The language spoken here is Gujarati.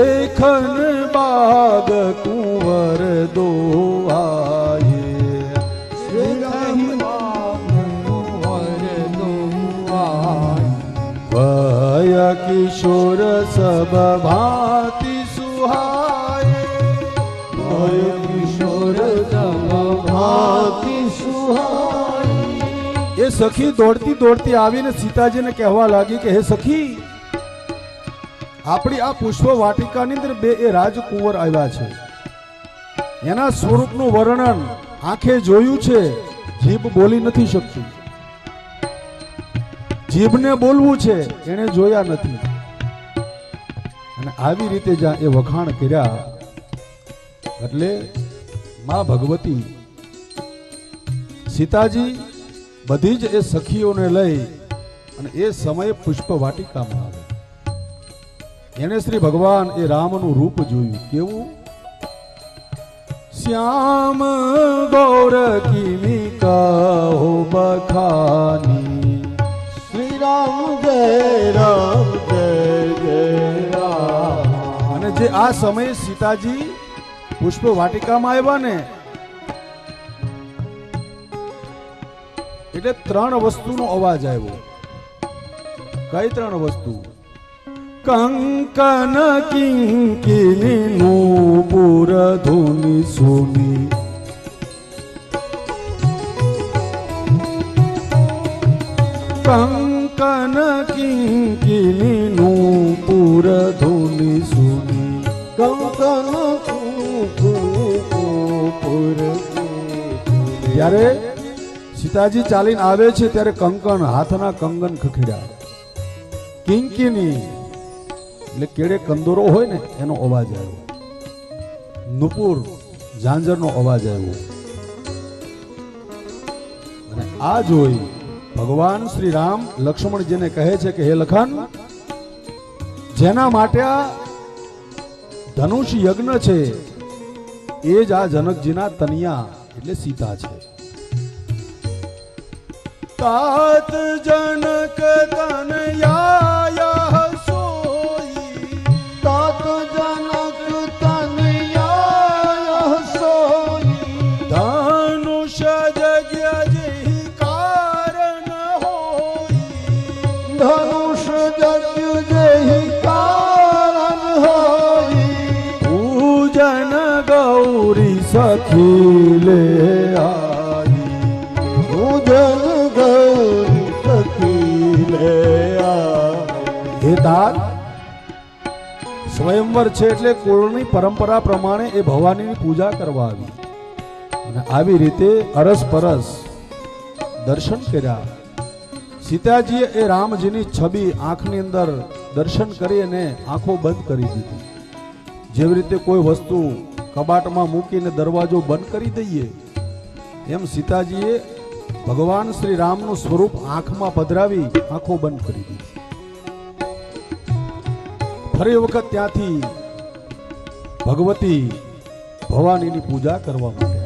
देखन बाग कुंवर दो आए, देखन बाग कुंवर दो आए। वय किशोर सब भांति सुहाए, वय किशोर सब भांति सुहाए। ये सखी दौड़ती दौड़ती आवीने सीताजीने कहेवा लागी कि हे सखी, આપણી આ પુષ્પ વાટિકાની અંદર બે એ રાજકુંવર આવ્યા છે, એના સ્વરૂપનું વર્ણન આંખે જોયું છે, જીભ બોલી નથી શકતી, જીભને બોલવું છે એને જોયા નથી, અને આવી રીતે જ્યાં એ વખાણ કર્યા એટલે માં ભગવતી સીતાજી બધી જ એ સખીઓને લઈ અને એ સમયે પુષ્પ વાટિકામાં આવે, એને શ્રી ભગવાન એ રામનું રૂપ જોયું, કેવું શ્યામ ગૌર કિમી કહો બખાની, શ્રી રામ જય રામ જય જય રામ। અને જે આ સમયે સીતાજી પુષ્પ વાટિકામાં આવ્યા ને એટલે ત્રણ વસ્તુનો અવાજ આવ્યો, કઈ ત્રણ વસ્તુ? કંકન કિંકિની નૂપુર ધૂની સુની, કંકન કિંકિની નૂપુર ધૂની સુની, કંકન નૂપુર। ત્યારે સીતાજી ચાલીને આવે છે ત્યારે કંકણ, હાથના કંગન ખખડ્યા, કિંકિની એટલે કેડે કંદોરો હોય ને એનો અવાજ આવ્યો, નુપુર ઝાંઝરનો અવાજ આવ્યો, અને આ જોઈ ભગવાન શ્રી રામ લક્ષ્મણજીને કહે છે કે હે લખન, જેના માટે આ ધનુષ યજ્ઞ છે એ જ આ જનકજીના તનિયા એટલે સીતા છે। तात जनक तनया सोई, तात जनक तनया सोई, धनुष यज्ञ जेहि कारण होई, धनुष यज्ञ जेहि कारण होई, पूजन गौरी सखी ले आई, पूजन गौरी सखी ले आई। हे तात, સ્વયંવર છે એટલે કુળની પરંપરા પ્રમાણે એ ભવાનીની પૂજા કરવા આવી, અને આવી રીતે અરસપરસ દર્શન કર્યા। સીતાજીએ એ રામજીની છબી આંખની અંદર દર્શન કરી અને આંખો બંધ કરી દીધી, જેવી રીતે કોઈ વસ્તુ કબાટમાં મૂકીને દરવાજો બંધ કરી દઈએ એમ સીતાજીએ ભગવાન શ્રી રામનું સ્વરૂપ આંખમાં પધરાવી આંખો બંધ કરી દીધી। ફરી વખત ત્યાંથી ભગવતી ભવાનીની પૂજા કરવા માટે